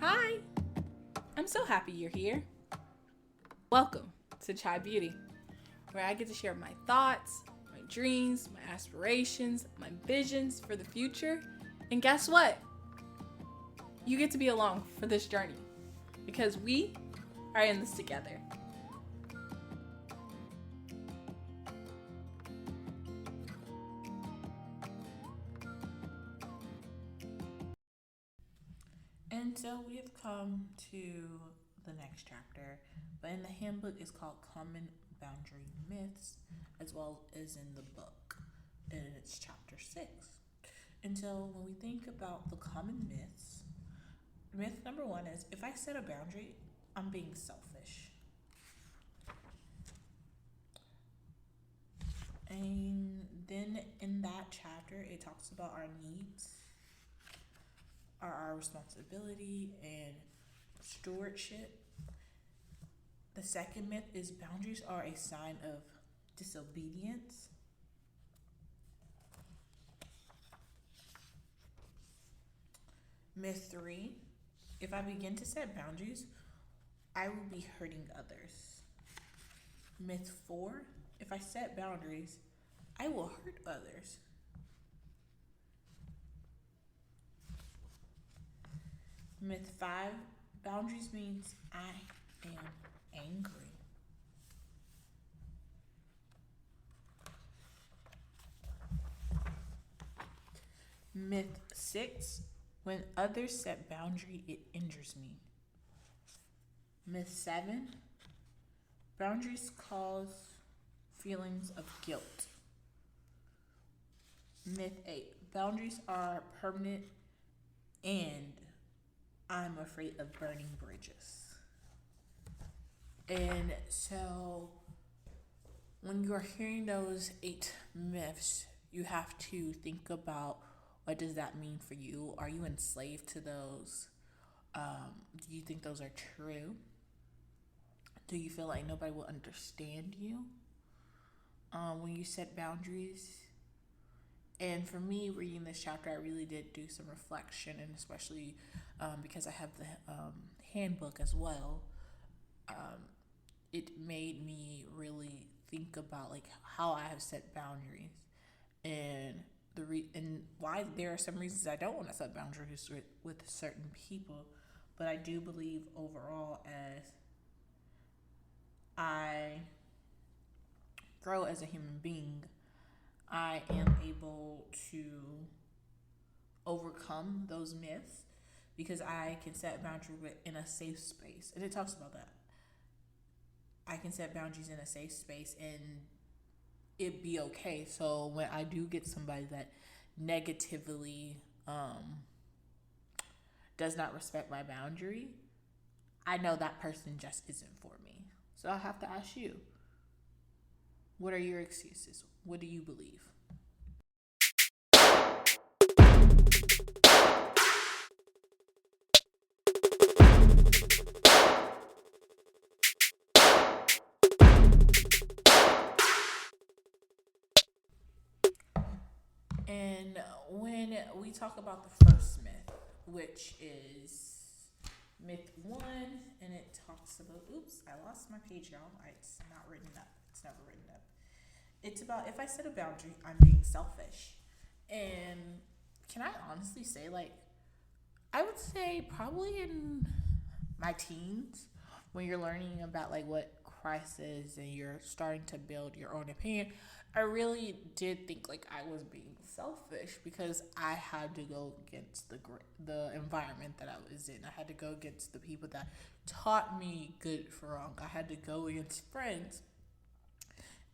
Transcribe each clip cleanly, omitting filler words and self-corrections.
Hi, I'm so happy you're here. Welcome to Chai Beauty, where I get to share my thoughts, my dreams, my aspirations, my visions for the future. And guess what? You get to be along for this journey because we are in this together. And so we have come to the next chapter, but in the handbook it's called Common Boundary Myths, as well as in the book, and it's chapter 6. And so when we think about the common myths, myth number 1 is if I set a boundary, I'm being selfish. And then in that chapter, it talks about our needs, our responsibility, and stewardship. The second myth is boundaries are a sign of disobedience. Myth 3, if I begin to set boundaries, I will be hurting others. Myth 4, if I set boundaries, I will hurt others. Myth 5, boundaries means I am angry. Myth 6, when others set boundary, it injures me. Myth 7, boundaries cause feelings of guilt. Myth 8, boundaries are permanent and I'm afraid of burning bridges. And so when you're hearing those 8 myths, you have to think about, what does that mean for you? Are you enslaved to those? Do you think those are true? Do you feel like nobody will understand you when you set boundaries? And for me, reading this chapter, I really did do some reflection, and especially because I have the handbook as well, it made me really think about like how I have set boundaries and and why there are some reasons I don't want to set boundaries with certain people. But I do believe overall, as I grow as a human being, I am able to overcome those myths because I can set boundaries in a safe space. And it talks about that. I can set boundaries in a safe space and it be okay. So when I do get somebody that negatively does not respect my boundary, I know that person just isn't for me. So I have to ask you, what are your excuses? What do you believe? And when we talk about the first myth, which is myth 1, and it talks about, oops, I lost my page, y'all. It's not written up. It's never written up. It's about if I set a boundary, I'm being selfish. And can I honestly say, like, I would say probably in my teens, when you're learning about like what Christ is and you're starting to build your own opinion, I really did think like I was being selfish because I had to go against the environment that I was in. I had to go against the people that taught me good for wrong. I had to go against friends.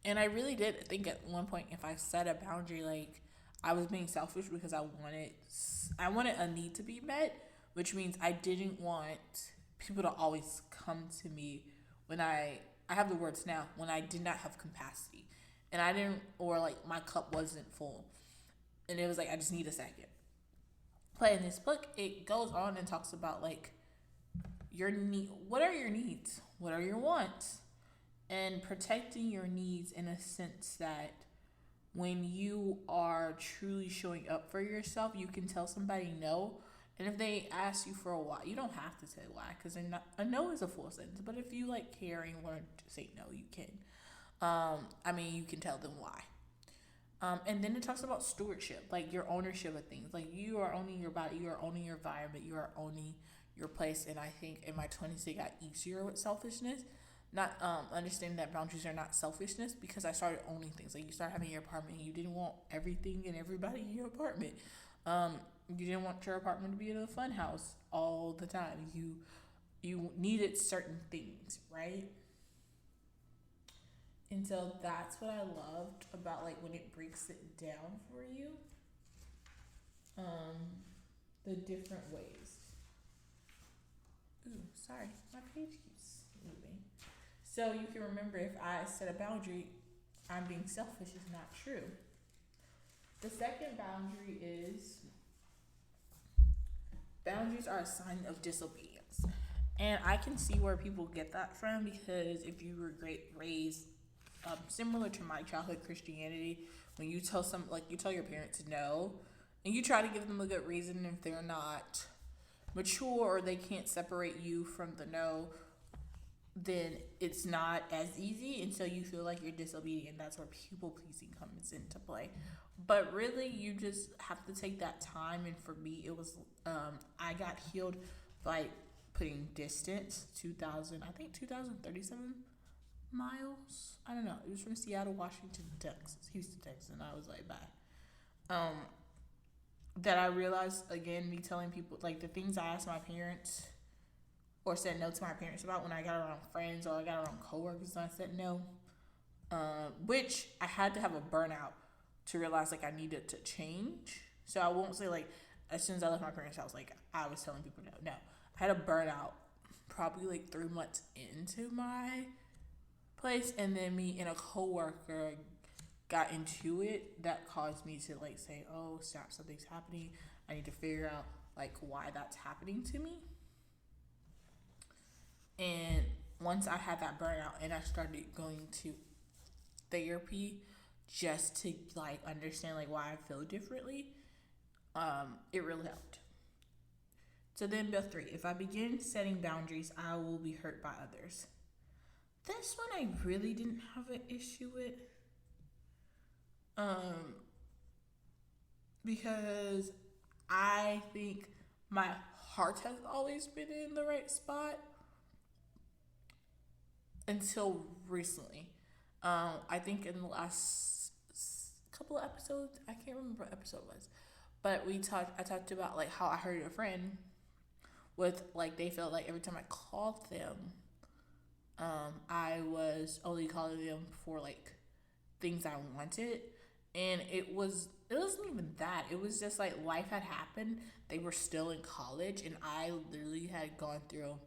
And I really did think at one point, if I set a boundary, like I was being selfish because I wanted a need to be met, which means I didn't want people to always come to me when I have the words now, when I did not have capacity and I didn't, or like my cup wasn't full and it was like I just need a second. But in this book, it goes on and talks about like your need. What are your needs? What are your wants? And protecting your needs in a sense that when you are truly showing up for yourself, you can tell somebody no, And if they ask you for a why, you don't have to say why, because a no is a full sentence. But if you like care and want to say no, you can. You can tell them why. And then it talks about stewardship, like your ownership of things. Like you are owning your body, you are owning your environment, you are owning your place. And I think in my 20s it got easier with selfishness. Not understanding that boundaries are not selfishness, because I started owning things. Like you start having your apartment and you didn't want everything and everybody in your apartment. You didn't want your apartment to be in a fun house all the time. You needed certain things, right? And so that's what I loved about like when it breaks it down for you. The different ways. Ooh, sorry, my page keeps moving. So you can remember, if I set a boundary, I'm being selfish is not true. The second boundary is boundaries are a sign of disobedience. And I can see where people get that from, because if you were raised similar to my childhood Christianity, when you tell your parents no, and you try to give them a good reason, if they're not mature or they can't separate you from the no, then it's not as easy, and so you feel like you're disobedient. That's where people pleasing comes into play. But really, you just have to take that time. And for me, it was I got healed by putting distance. 2,037 miles. I don't know. It was from Seattle, Washington, Texas, Houston, Texas, and I was like, bye. That I realized, again, me telling people, like, the things I asked my parents or said no to my parents about when I got around friends or I got around coworkers, and I said no, which I had to have a burnout to realize, like, I needed to change. So I won't say, like, as soon as I left my parents' house, like, I was telling people no. No, I had a burnout probably like 3 months into my place, and then me and a coworker got into it that caused me to like say, oh stop, something's happening, I need to figure out like why that's happening to me. And once I had that burnout and I started going to therapy just to like understand like why I feel differently, it really helped. So then bill 3, if I begin setting boundaries, I will be hurt by others. This one I really didn't have an issue with. Because I think my heart has always been in the right spot until recently. I think in the last couple of episodes, I can't remember what episode it was, but I talked about like how I hurt a friend with like they felt like every time I called them, I was only calling them for like things I wanted, and it wasn't even that. It was just like life had happened. They were still in college, and I literally had gone through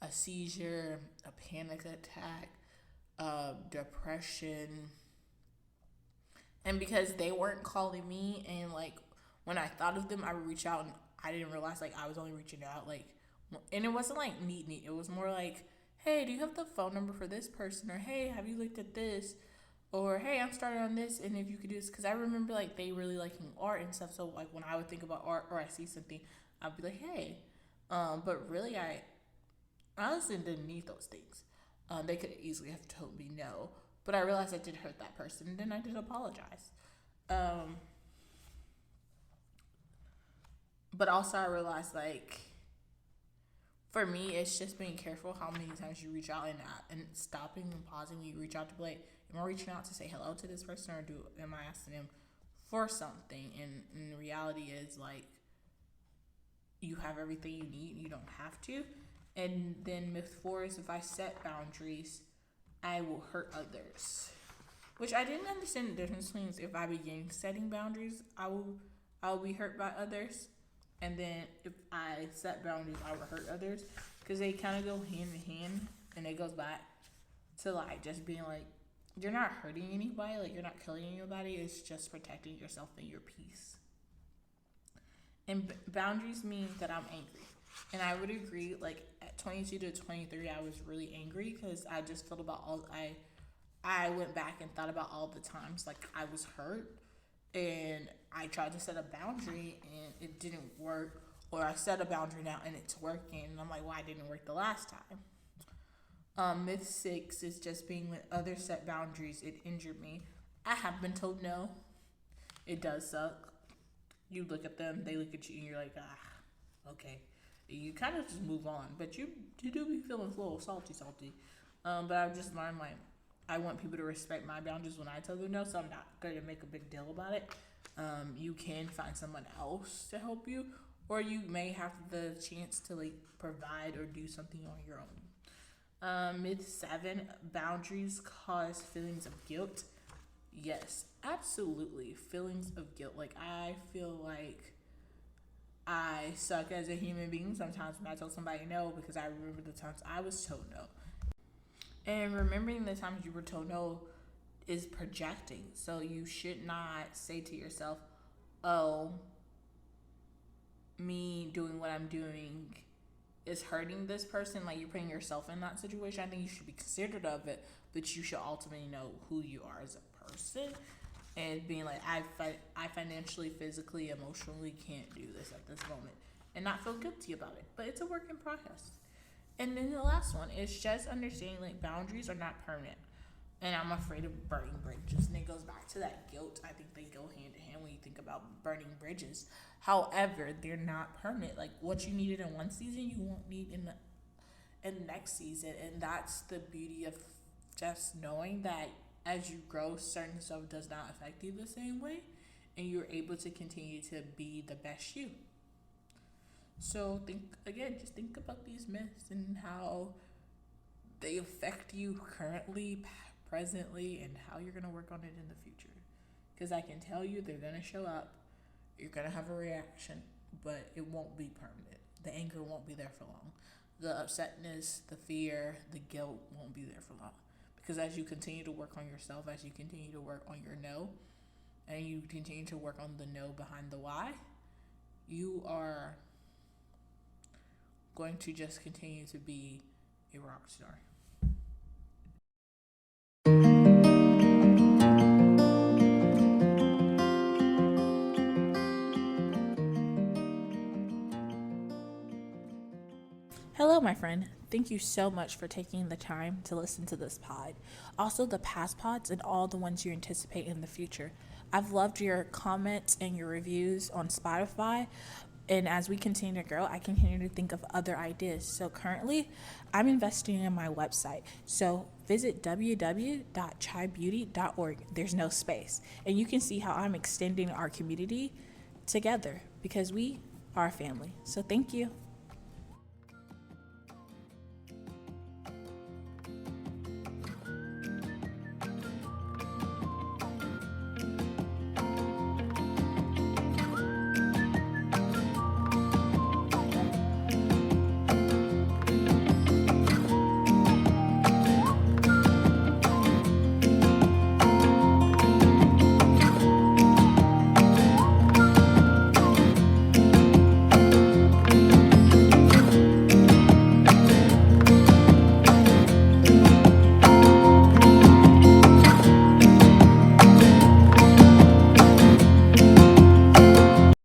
a seizure, a panic attack, depression, and because they weren't calling me, and like when I thought of them, I would reach out, and I didn't realize like I was only reaching out like, and it wasn't like neat. It was more like, hey, do you have the phone number for this person? Or hey, have you looked at this? Or hey, I'm starting on this, and if you could do this, because I remember like they really liking art and stuff. So like when I would think about art or I see something, I'd be like, hey. But really, I honestly didn't need those things. They could easily have told me no, but I realized I did hurt that person, and then I did apologize. But also I realized like, for me, it's just being careful how many times you reach out, and stopping and pausing when you reach out to be like, am I reaching out to say hello to this person, or am I asking them for something? And the reality is like, you have everything you need, you don't have to. And then myth 4 is, if I set boundaries, I will hurt others. Which I didn't understand the difference between, if I begin setting boundaries, I will be hurt by others, and then if I set boundaries, I will hurt others, because they kind of go hand in hand, and it goes back to like just being like, you're not hurting anybody, like you're not killing anybody, it's just protecting yourself and your peace. And boundaries mean that I'm angry, and I would agree. Like at 22 to 23, I was really angry because I just felt about all I went back and thought about all the times like I was hurt, and I tried to set a boundary and it didn't work, or I set a boundary now and it's working, and I'm like, why didn't it work the last time? Myth 6 is just being with others set boundaries. It injured me. I have been told no. It does suck. You look at them, they look at you, and you're like, okay. You kind of just move on, but you do be feeling a little salty. But I've just learned, like, I want people to respect my boundaries when I tell them no, so I'm not going to make a big deal about it. You can find someone else to help you, or you may have the chance to, like, provide or do something on your own. Myth 7, boundaries cause feelings of guilt. Yes, absolutely. Feelings of guilt. Like, I feel like I suck as a human being sometimes when I tell somebody no, because I remember the times I was told no. And remembering the times you were told no is projecting. So you should not say to yourself, oh, me doing what I'm doing is hurting this person. Like, you're putting yourself in that situation. I think you should be considerate of it, but you should ultimately know who you are as a person, and being like, I financially, physically, emotionally can't do this at this moment, and not feel guilty about it. But it's a work in progress. And then the last one is just understanding, like, boundaries are not permanent. And I'm afraid of burning bridges. And it goes back to that guilt. I think they go hand in hand when you think about burning bridges. However, they're not permanent. Like, what you needed in one season, you won't need in the next season. And that's the beauty of just knowing that as you grow, certain stuff does not affect you the same way. And you're able to continue to be the best you. So just think about these myths and how they affect you currently, presently, and how you're going to work on it in the future. Because I can tell you they're going to show up. You're going to have a reaction, but it won't be permanent. The anger won't be there for long. The upsetness, the fear, the guilt won't be there for long. Because as you continue to work on yourself, as you continue to work on your no, and you continue to work on the no behind the why, you are going to just continue to be a rock star. Hello, my friend. Thank you so much for taking the time to listen to this pod. Also, the past pods and all the ones you anticipate in the future. I've loved your comments and your reviews on Spotify. And as we continue to grow, I continue to think of other ideas. So currently, I'm investing in my website. So visit www.chaibeauty.org. There's no space. And you can see how I'm extending our community together because we are a family. So thank you.